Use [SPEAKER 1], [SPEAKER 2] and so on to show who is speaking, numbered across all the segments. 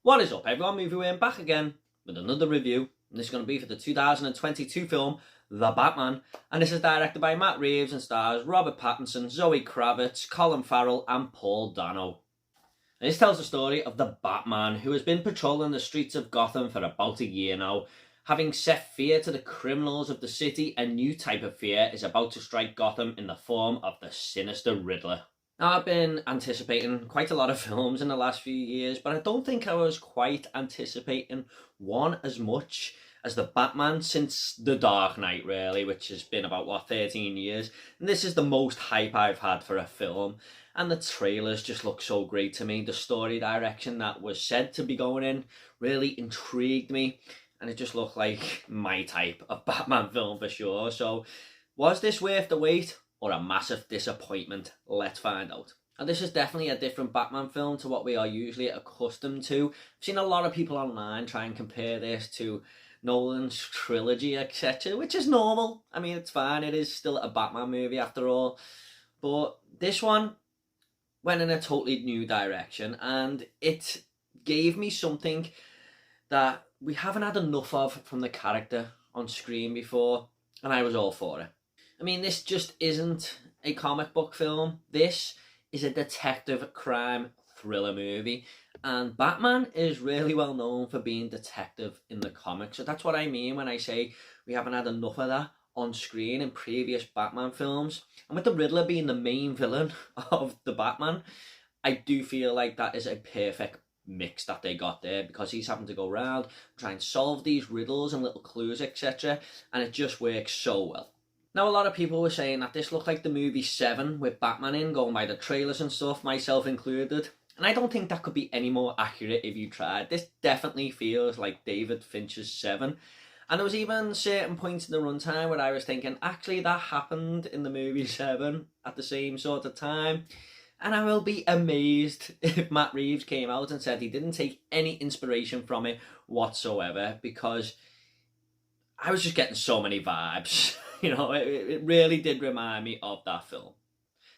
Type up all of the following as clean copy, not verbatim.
[SPEAKER 1] What is up, everyone? Movie Wayne back again with another review. And this is going to be for the 2022 film The Batman. And this is directed by Matt Reeves and stars Robert Pattinson, Zoe Kravitz, Colin Farrell and Paul Dano. And this tells the story of the Batman, who has been patrolling the streets of Gotham for about a year now. Having set fear to the criminals of the city, a new type of fear is about to strike Gotham in the form of the sinister Riddler. Now, I've been anticipating quite a lot of films in the last few years, but I don't think I was quite anticipating one as much as The Batman since The Dark Knight, really, which has been about, 13 years. And this is the most hype I've had for a film. And the trailers just look so great to me. The story direction that was said to be going in really intrigued me. And it just looked like my type of Batman film for sure. So, was this worth the wait? Or a massive disappointment? Let's find out. And this is definitely a different Batman film to what we are usually accustomed to. I've seen a lot of people online try and compare this to Nolan's trilogy, etc., which is normal. I mean, it's fine. It is still a Batman movie after all. But this one went in a totally new direction, and it gave me something that we haven't had enough of from the character on screen before, and I was all for it. I mean, this just isn't a comic book film. This is a detective crime thriller movie. And Batman is really well known for being detective in the comics. So that's what I mean when I say we haven't had enough of that on screen in previous Batman films. And with the Riddler being the main villain of the Batman, I do feel like that is a perfect mix that they got there, because he's having to go around, try and solve these riddles and little clues, etc. And it just works so well. Now, a lot of people were saying that this looked like the movie Seven with Batman in, going by the trailers and stuff, myself included. And I don't think that could be any more accurate if you tried. This definitely feels like David Fincher's Seven. And there was even certain points in the runtime where I was thinking, actually, that happened in the movie Seven at the same sort of time. And I will be amazed if Matt Reeves came out and said he didn't take any inspiration from it whatsoever, because I was just getting so many vibes. You know, it really did remind me of that film.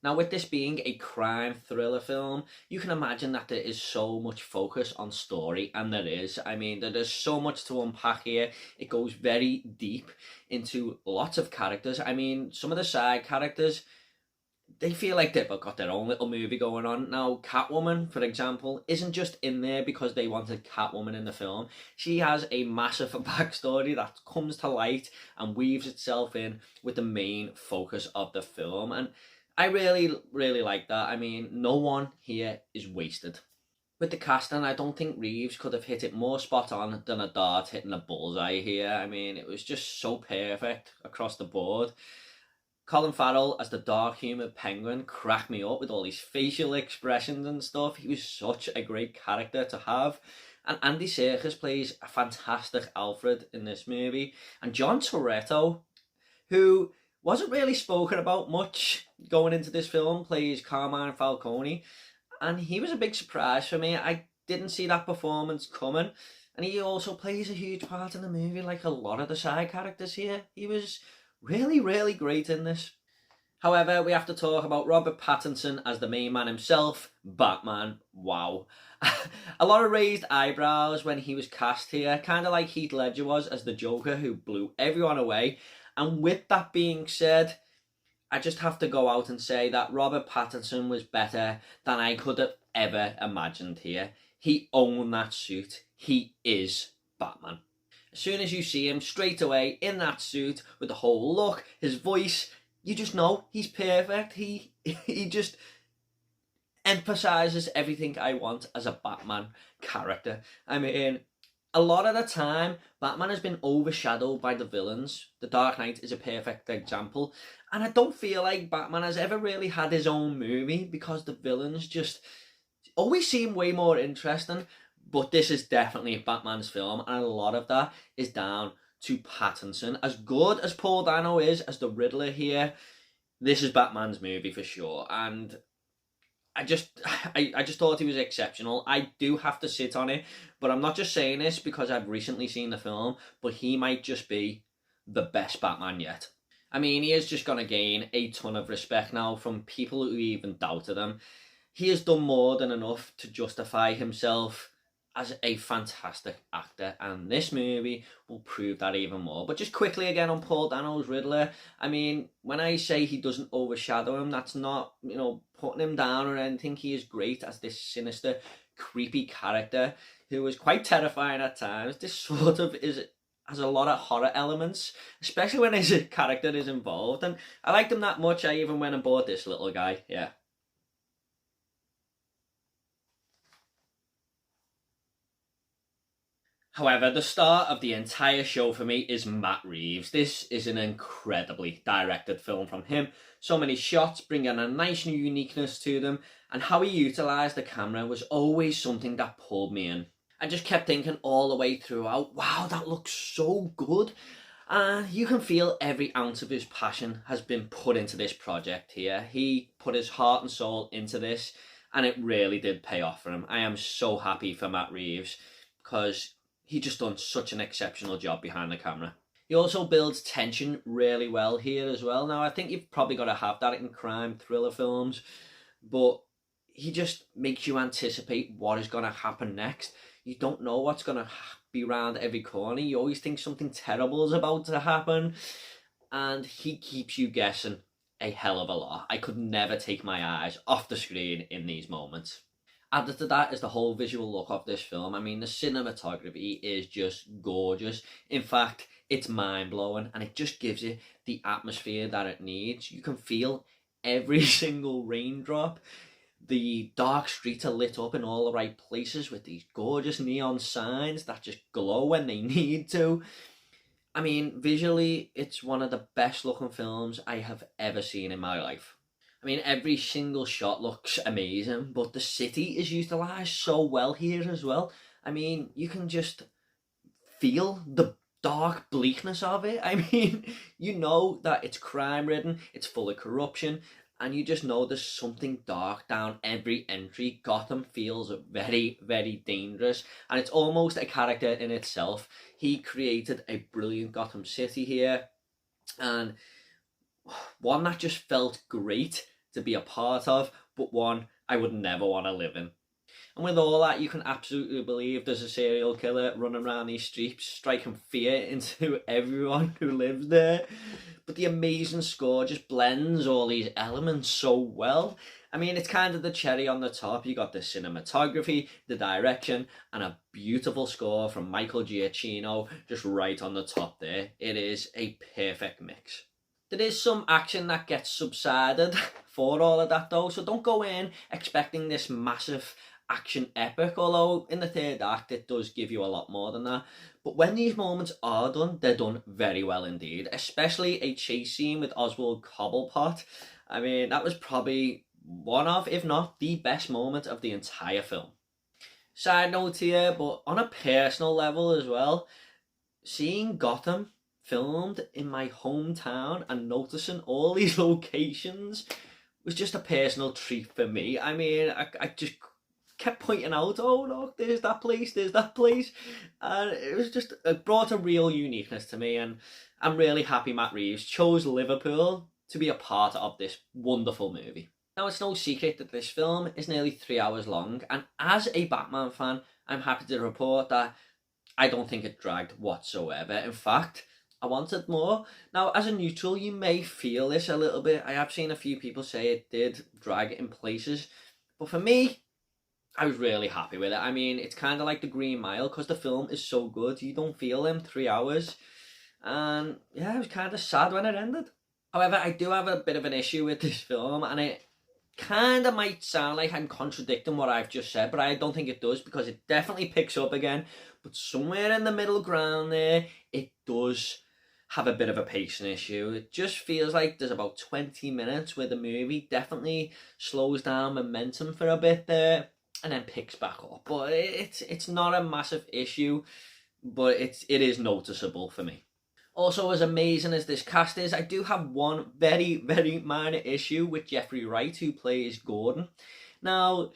[SPEAKER 1] Now, with this being a crime thriller film, you can imagine that there is so much focus on story, and there is. I mean, there's so much to unpack here. It goes very deep into lots of characters. I mean, some of the side characters, they feel like they've got their own little movie going on. Now, Catwoman, for example, isn't just in there because they wanted Catwoman in the film. She has a massive backstory that comes to light and weaves itself in with the main focus of the film. And I really, really like that. I mean, no one here is wasted. With the casting, I don't think Reeves could have hit it more spot on than a dart hitting a bullseye here. I mean, it was just so perfect across the board. Colin Farrell as the dark-humoured Penguin cracked me up with all his facial expressions and stuff. He was such a great character to have. And Andy Serkis plays a fantastic Alfred in this movie. And John Toretto, who wasn't really spoken about much going into this film, plays Carmine Falcone. And he was a big surprise for me. I didn't see that performance coming. And he also plays a huge part in the movie, like a lot of the side characters here. He was really, really great in this. However, we have to talk about Robert Pattinson as the main man himself, Batman. Wow. A lot of raised eyebrows when he was cast here, kind of like Heath Ledger was as the Joker, who blew everyone away. And with that being said, I just have to go out and say that Robert Pattinson was better than I could have ever imagined here. He owned that suit. He is Batman. As soon as you see him straight away in that suit with the whole look, his voice, you just know he's perfect. He just emphasizes everything I want as a Batman character. I mean, a lot of the time, Batman has been overshadowed by the villains. The Dark Knight is a perfect example. And I don't feel like Batman has ever really had his own movie, because the villains just always seem way more interesting. But this is definitely Batman's film, and a lot of that is down to Pattinson. As good as Paul Dano is as the Riddler here, this is Batman's movie for sure. And I just thought he was exceptional. I do have to sit on it, but I'm not just saying this because I've recently seen the film, but he might just be the best Batman yet. I mean, he is just going to gain a ton of respect now from people who even doubted him. He has done more than enough to justify himself as a fantastic actor, and this movie will prove that even more. But just quickly again on Paul Dano's Riddler, I mean, when I say he doesn't overshadow him, that's not, putting him down or anything. He is great as this sinister, creepy character who is quite terrifying at times. This sort of has a lot of horror elements, especially when his character is involved, and I liked him that much I even went and bought this little guy. Yeah. However, the star of the entire show for me is Matt Reeves. This is an incredibly directed film from him. So many shots bringing a nice new uniqueness to them, and how he utilised the camera was always something that pulled me in. I just kept thinking all the way throughout, wow, that looks so good. And you can feel every ounce of his passion has been put into this project here. He put his heart and soul into this, and it really did pay off for him. I am so happy for Matt Reeves because he just done such an exceptional job behind the camera. He also builds tension really well here as well. Now, I think you've probably got to have that in crime thriller films, but he just makes you anticipate what is going to happen next. You don't know what's going to be around every corner. You always think something terrible is about to happen, and he keeps you guessing a hell of a lot. I could never take my eyes off the screen in these moments. Added to that is the whole visual look of this film. I mean, the cinematography is just gorgeous. In fact, it's mind-blowing, and it just gives you the atmosphere that it needs. You can feel every single raindrop. The dark streets are lit up in all the right places with these gorgeous neon signs that just glow when they need to. I mean, visually, it's one of the best looking films I have ever seen in my life. I mean, every single shot looks amazing, but the city is utilised so well here as well. I mean, you can just feel the dark bleakness of it. I mean, you know that it's crime-ridden, it's full of corruption, and you just know there's something dark down every entry. Gotham feels very, very dangerous, and it's almost a character in itself. He created a brilliant Gotham City here, and one that just felt great to be a part of, but one I would never want to live in. And with all that, you can absolutely believe there's a serial killer running around these streets, striking fear into everyone who lives there. But the amazing score just blends all these elements so well. I mean, it's kind of the cherry on the top. You got the cinematography, the direction, and a beautiful score from Michael Giacchino just right on the top there. It is a perfect mix. There is some action that gets subsided for all of that though, so don't go in expecting this massive action epic, although in the third act it does give you a lot more than that. But when these moments are done, they're done very well indeed, especially a chase scene with Oswald Cobblepot. I mean, that was probably one of, if not the best moment of the entire film. Side note here, but on a personal level as well, seeing Gotham filmed in my hometown and noticing all these locations was just a personal treat for me. I mean, I just kept pointing out, oh look, there's that place, and it brought a real uniqueness to me, and I'm really happy Matt Reeves chose Liverpool to be a part of this wonderful movie. Now, it's no secret that this film is nearly 3 hours long, and as a Batman fan, I'm happy to report that I don't think it dragged whatsoever. In fact, I wanted more. Now, as a neutral, you may feel this a little bit. I have seen a few people say it did drag in places. But for me, I was really happy with it. I mean, it's kind of like The Green Mile, because the film is so good, you don't feel them 3 hours. And yeah, I was kind of sad when it ended. However, I do have a bit of an issue with this film, and it kind of might sound like I'm contradicting what I've just said, but I don't think it does, because it definitely picks up again. But somewhere in the middle ground there, it does have a bit of a pacing issue. It just feels like there's about 20 minutes where the movie definitely slows down momentum for a bit there and then picks back up. But it's not a massive issue, but it is noticeable for me. Also, as amazing as this cast is, I do have one very, very minor issue with Jeffrey Wright, who plays Gordon. Now,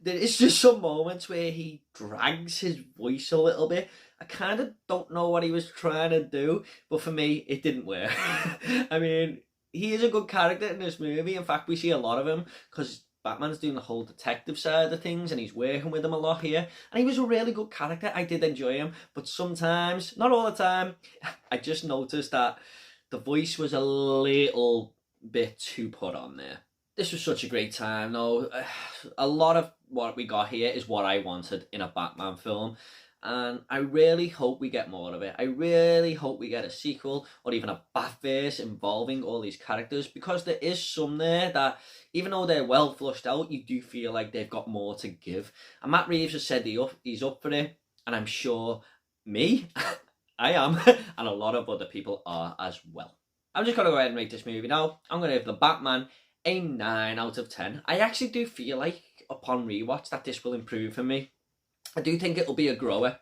[SPEAKER 1] there is just some moments where he drags his voice a little bit. I kind of don't know what he was trying to do, but for me, it didn't work. I mean, he is a good character in this movie. In fact, we see a lot of him because Batman's doing the whole detective side of things and he's working with him a lot here. And he was a really good character. I did enjoy him. But sometimes, not all the time, I just noticed that the voice was a little bit too put on there. This was such a great time, though. A lot of what we got here is what I wanted in a Batman film. And I really hope we get more of it. I really hope we get a sequel or even a Batverse involving all these characters, because there is some there that, even though they're well flushed out, you do feel like they've got more to give. And Matt Reeves has said he's up for it, and I'm sure I am, and a lot of other people are as well. I'm just going to go ahead and rate this movie now. I'm going to give The Batman a 9 out of 10. I actually do feel like, upon rewatch, that this will improve for me. I do think it'll be a grower,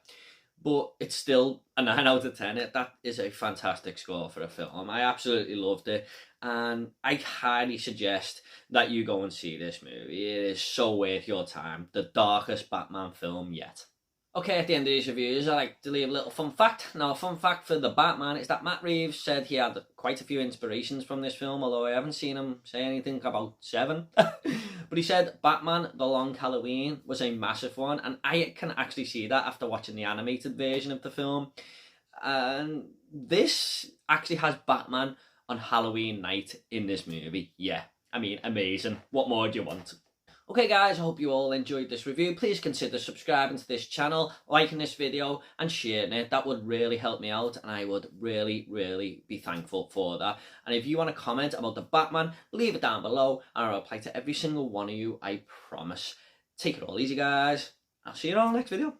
[SPEAKER 1] but it's still a 9 out of 10. That is a fantastic score for a film. I absolutely loved it, and I highly suggest that you go and see this movie. It is so worth your time. The darkest Batman film yet. Okay, at the end of these reviews, I like to leave a little fun fact. Now, a fun fact for The Batman is that Matt Reeves said he had quite a few inspirations from this film, although I haven't seen him say anything about 7. But he said Batman The Long Halloween was a massive one, and I can actually see that after watching the animated version of the film. And this actually has Batman on Halloween night in this movie. Yeah, I mean, amazing. What more do you want? Okay guys, I hope you all enjoyed this review. Please consider subscribing to this channel, liking this video and sharing it. That would really help me out, and I would really, really be thankful for that. And if you want to comment about the Batman, leave it down below and I'll reply to every single one of you, I promise. Take it all easy guys. I'll see you all in the next video.